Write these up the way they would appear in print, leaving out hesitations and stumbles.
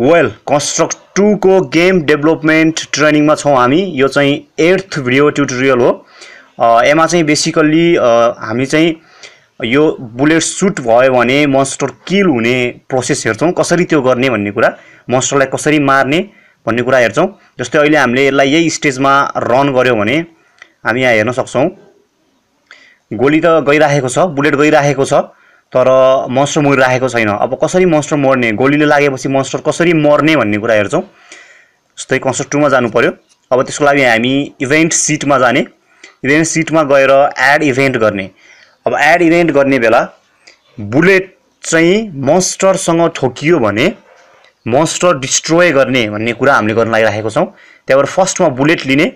Well construct 2 को game development ट्रेनिङमा छौं हामी। यो चाहिँ 8th भिडियो ट्युटोरियल हो। एमा चाहिँ बेसिकली हामी चाहिँ यो बुलेट सुट भयो भने मोन्स्टर किल हुने प्रोसेस हेर्छौं, कसरी त्यो गर्ने भन्ने कुरा, मोन्स्टरलाई कसरी मार्ने भन्ने कुरा हेर्छौं। जस्तै अहिले हामीले यसलाई यही स्टेजमा रन गर्यो भने हामी यहाँ हेर्न सक्छौं गोली त गइराखेको छ, बुलेट गइराखेको छ, तर मोन्स्टर मरिराखेको छैन। अब कसरी मोन्स्टर मर्ने, गोलीले लागेपछि मोन्स्टर कसरी मर्ने भन्ने कुरा हेर्छौं। जस्तै कन्स्ट्रक्ट 2 मा जानु पर्यो। अब त्यसको लागि हामी इभेन्ट सिटमा जाने, इभेन्ट सिटमा गएर एड इभेन्ट गर्ने। अब एड इभेन्ट गर्ने बेला बुलेट चाहिँ मोन्स्टरसँग ठोकियो भने मोन्स्टर डिस्ट्रोय गर्ने भन्ने कुरा हामीले गर्न लागिरहेको छौं। त्यहाँबाट फर्स्टमा बुलेट लिने,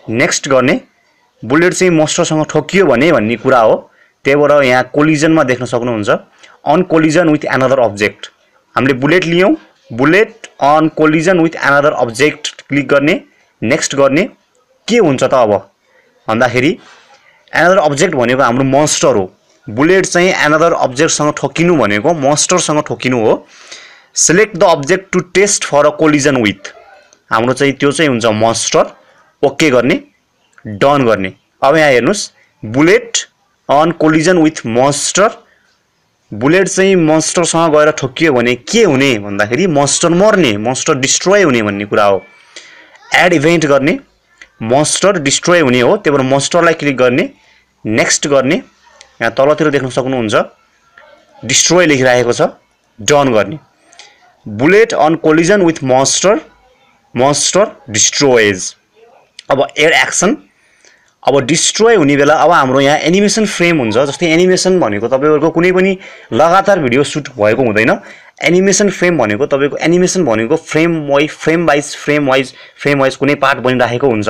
नेक्स्ट गर्ने, बुलेट चाहिँ मोन्स्टरसँग ठोकियो भने भन्ने कुरा हो। त्यहाँबाट यहाँ कोलिजनमा देख्न सक्नुहुन्छ on collision with another object. हामीले बुलेट लियौं, bullet on collision with another object click गर्ने, नेक्स्ट गर्ने। के हुन्छ त अब भन्दाखेरि अनदर अब्जेक्ट भनेको हाम्रो मोन्स्टर हो। बुलेट चाहिँ अनदर अब्जेक्टसँग ठोकिनु भनेको मोन्स्टरसँग ठोकिनु हो। Select the object to test for a collision with, हाम्रो चाहिँ त्यो चाहिँ हुन्छ मोन्स्टर। ओके गर्ने, डन गर्ने। अब यहाँ हेर्नुस् bullet on collision with monster. Bullet चाहिँ मोन्स्टरसँग गएर ठोकियो भने के हुने भन्दाखेरि मोन्स्टर मर्ने, मोन्स्टर डिस्ट्रोय हुने भन्ने कुरा हो। एड इभेन्ट गर्ने, मोन्स्टर डिस्ट्रोय हुने हो। त्यहाँबाट मोन्स्टरलाई क्लिक गर्ने, नेक्स्ट गर्ने। यहाँ तलतिर देख्न सक्नुहुन्छ डिस्ट्रोय लेखिरहेको छ, डन गर्ने। Bullet on collision with monster, monster destroys. अब एड एक्सन। अब डिस्ट्रोय हुने बेला अब हाम्रो यहाँ एनिमेसन फ्रेम हुन्छ। जस्तै एनिमेसन भनेको तपाईहरुको कुनै पनि लगातार भिडियो सुट भएको हुँदैन। एनिमेसन फ्रेम भनेको तपाईको एनिमेसन भनेको फ्रेम वाइज कुनै पार्ट बनिराखेको हुन्छ।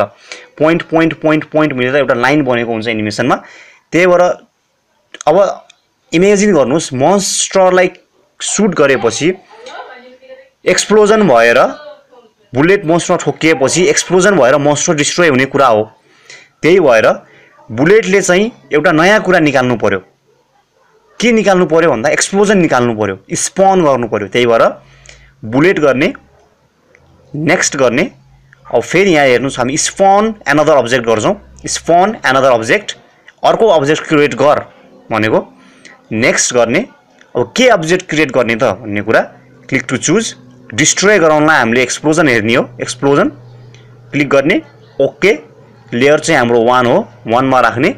पोइन्ट मिलेर एउटा लाइन बनेको हुन्छ एनिमेसनमा। त्यहीबाट अब इमेजिन गर्नुस् मोन्स्टरलाई सुट गरेपछि एक्सप्लोजन भएर बुलेट मोन्स्टर ठोकिएपछि एक्सप्लोजन भएर मोन्स्टर डिस्ट्रोय हुने कुरा हो। त्यही भएर बुलेटले चाहिँ एउटा नयाँ कुरा निकाल्नु पर्यो। के निकाल्नु पर्यो भन्दा एक्सप्लोजन निकाल्नु पर्यो, स्पन गर्नु पर्यो। त्यही भएर बुलेट गर्ने, नेक्स्ट गर्ने। अब फेरि यहाँ हेर्नुस् हामी स्पन अनदर अब्जेक्ट गर्छौं। स्पन अनदर अब्जेक्ट, अर्को अब्जेक्ट क्रिएट गर भनेको नेक्स्ट गर्ने। अब के अब्जेक्ट क्रिएट गर्ने त भन्ने कुरा, क्लिक टु चुज। डिस्ट्रोय गराउनलाई हामीले एक्सप्लोजन हेर्ने हो, एक्सप्लोजन क्लिक गर्ने। ओके, लेयर चाहिँ हाम्रो 1 हो, 1 मा राख्ने।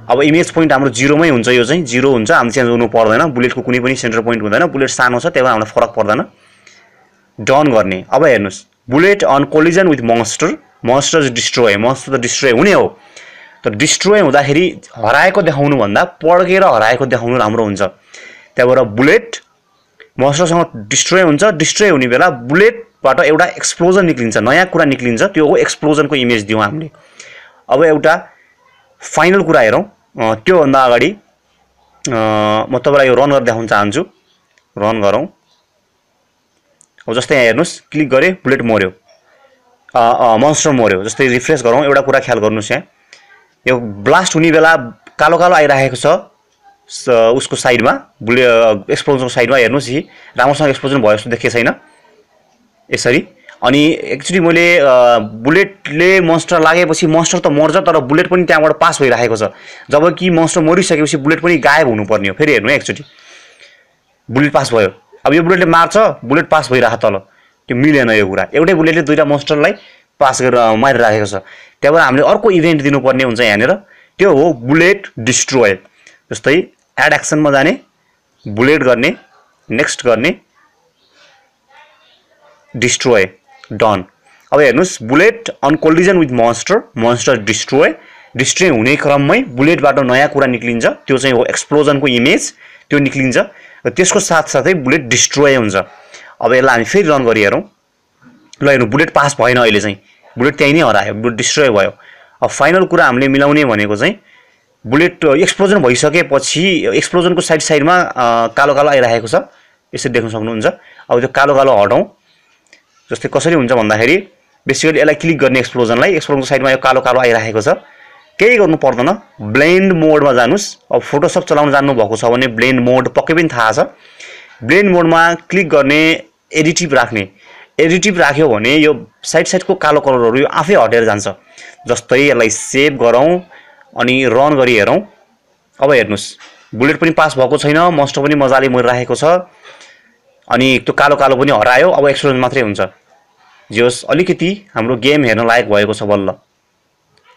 अब इमेज पोइन्ट हाम्रो 0 मै हुन्छ, यो चाहिँ 0 हुन्छ, हामी चेन्ज गर्नु पर्दैन। बुलेटको कुनै पनि सेन्टर पोइन्ट हुँदैन, बुलेट सानो छ त्यही भएर हामीलाई फरक पर्दैन। डन गर्ने। अब हेर्नुस् bullet on collision with monster, monster destroy, monster त डिस्ट्रोय हुने हो। तर डिस्ट्रोय हुँदाखेरि हराएको देखाउनु भन्दा पड्केर हराएको देखाउनु राम्रो हुन्छ। त्यहाँबाट बुलेट मोन्स्टरसँग डिस्ट्रोय हुन्छ। डिस्ट्रोय हुने बेला बुलेटबाट एउटा एक्सप्लोजन निक्लिन्छ, नयाँ कुरा निक्लिन्छ। त्यो हो एक्सप्लोजनको इमेज दियौं हामीले। अब एउटा फाइनल कुरा हेरौं। त्यो भन्दा अगाडि म तपाईलाई यो रन गरेर देखाउन चाहन्छु। रन गरौं। अब जस्तै यहाँ हेर्नुस् क्लिक गरे बुलेट मर्यो, मोन्स्टर मर्यो। जस्तै रिफ्रेश गरौं। एउटा कुरा ख्याल गर्नुस्, यहाँ यो ब्लास्ट हुने बेला कालो कालो आइराखेको छ उसको साइडमा, एक्सप्लोजनको साइडमा हेर्नुस्। यी राम्रोसँग एक्सप्लोजन भयो जस्तो देखिएको छैन यसरी। अनि एक्चुअली मैले बुलेटले मोन्स्टर लागेपछि मोन्स्टर त मर्छ, तर बुलेट पनि त्यहाँबाट पास भइराखेको छ। जबकि मोन्स्टर मरिसकेपछि बुलेट पनि गायब हुनुपर्ने हो। फेरि हेर्नु एकचोटी बुलेट पास भयो। अब यो बुलेटले मार्छ, बुलेट पास भइराख तल, त्यो मिलेन यो कुरा। एउटै बुलेटले दुईटा मोन्स्टरलाई पास गरेर मारिराखेको छ। त्यहाँबाट हामीले अर्को इभेन्ट दिनुपर्ने हुन्छ यहाँनिर, त्यो हो बुलेट डिस्ट्रोय। जस्तै एड एक्सनमा जाने, बुलेट गर्ने, नेक्स्ट गर्ने, डिस्ट्रोय, डन। अब हेर्नुस् bullet on collision with monster, monster destroy. Destroy हुने क्रममै बुलेटबाट नयाँ कुरा निक्लिन्छ, त्यो चाहिँ हो एक्सप्लोजनको इमेज, त्यो निक्लिन्छ। र त्यसको साथसाथै बुलेट डिस्ट्रोय हुन्छ। अब यसलाई हामी फेरि रन गरी हेरौं। ल हेर्नु बुलेट पास भएन, अहिले चाहिँ बुलेट त्यही नै हरायो, बुलेट डिस्ट्रोय भयो। अब फाइनल कुरा हामीले मिलाउने भनेको चाहिँ बुलेट एक्सप्लोजन भइसकेपछि एक्सप्लोजनको साइडमा कालो कालो आइराखेको छ, यसरी देख्न सक्नुहुन्छ। अब त्यो कालो कालो हटाउँ। जस्तै कसरी हुन्छ भन्दाखेरि बेसिकली यसलाई क्लिक गर्ने एक्सप्लोजनलाई, एक्सप्लोजनको साइडमा यो कालो कालो आइराखेको छ, केही गर्नु पर्दैन। ब्लेन्ड मोडमा जानुस्। अब फोटोशप चलाउन जान्नु भएको छ भने ब्लेन्ड मोड पक्कै पनि थाहा छ। ब्लेन्ड मोडमा क्लिक गर्ने, एडिटिभ राख्ने एडिटिभ राख्यो भने यो साइडको कालो कलरहरू यो आफै हटेर जान्छ जस्तै यसलाई सेभ गरौँ अनि रन गरी हेरौँ अब हेर्नुस् बुलेट पनि पास भएको छैन मस्टर पनि मजाले मैले राखेको छ अनि त्यो कालो कालो पनि हरायो अब एक्सप्लोजन मात्रै हुन्छ जे होस् अलिकति हाम्रो गेम हेर्न लायक भएको छ बल्ल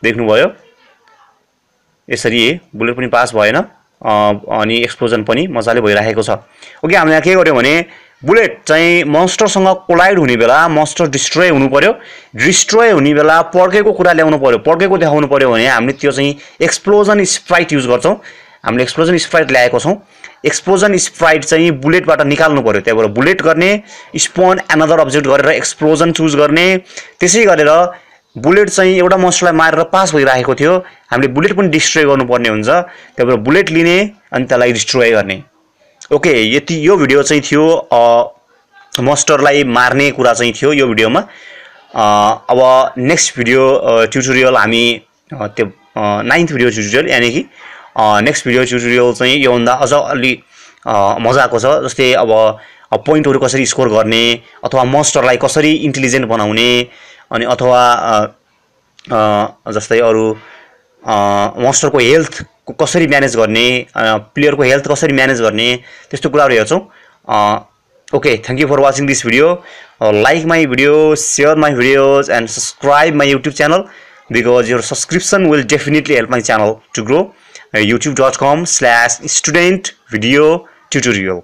देख्नुभयो यसरी बुलेट पनि पास भएन अनि एक्सप्लोजन पनि मजाले भइरहेको छ ओके हामीले यहाँ के गर्यौं भने बुलेट चाहिँ मन्स्टरसँग कोलाइड हुने बेला मन्स्टर डिस्ट्रोय हुनु पर्यो डिस्ट्रोय हुने बेला पड्केको कुरा ल्याउनु पर्यो पड्केको देखाउनु पर्यो भने हामीले त्यो चाहिँ एक्सप्लोजन स्प्राइट युज गर्छौं हामीले एक्सप्लोजन स्प्राइट ल्याएको छौं एक्सप्लोजन स्प्राइट चाहिँ बुलेटबाट निकाल्नु पर्यो त्यहाँबाट बुलेट गर्ने स्पोन अनदर अब्जेक्ट गरेर एक्सप्लोजन चुज गर्ने त्यसै गरेर बुलेट चाहिँ एउटा मन्स्टरलाई मारेर पास भइरहेको थियो हामीले बुलेट पनि डिस्ट्रोय गर्नुपर्ने हुन्छ त्यहाँबाट बुलेट लिने अनि त्यसलाई डिस्ट्रोय गर्ने ओके यति यो भिडियो चाहिँ थियो मन्स्टरलाई मार्ने कुरा चाहिँ थियो यो भिडियोमा अब नेक्स्ट भिडियो ट्युटोरियल हामी त्यो 9th भिडियो ट्युटोरियल यानी कि नेक्स्ट भिडियो ट्युटोरियल चाहिँ यो भन्दा अझ अलि मजाको छ जस्तै अब पोइन्टहरु कसरी स्कोर गर्ने अथवा मन्स्टरलाई कसरी इन्टेलिजेन्ट बनाउने अनि अथवा जस्तै अरु मन्स्टरको हेल्थ कसरी म्यानेज गर्ने प्लेयरको हेल्थ कसरी म्यानेज गर्ने त्यस्तो कुराहरु हेर्छौं okay thank you for watching this video like my video share my videos and subscribe my YouTube channel because your subscription will definitely help my channel to grow youtube.com/studentvideotutorial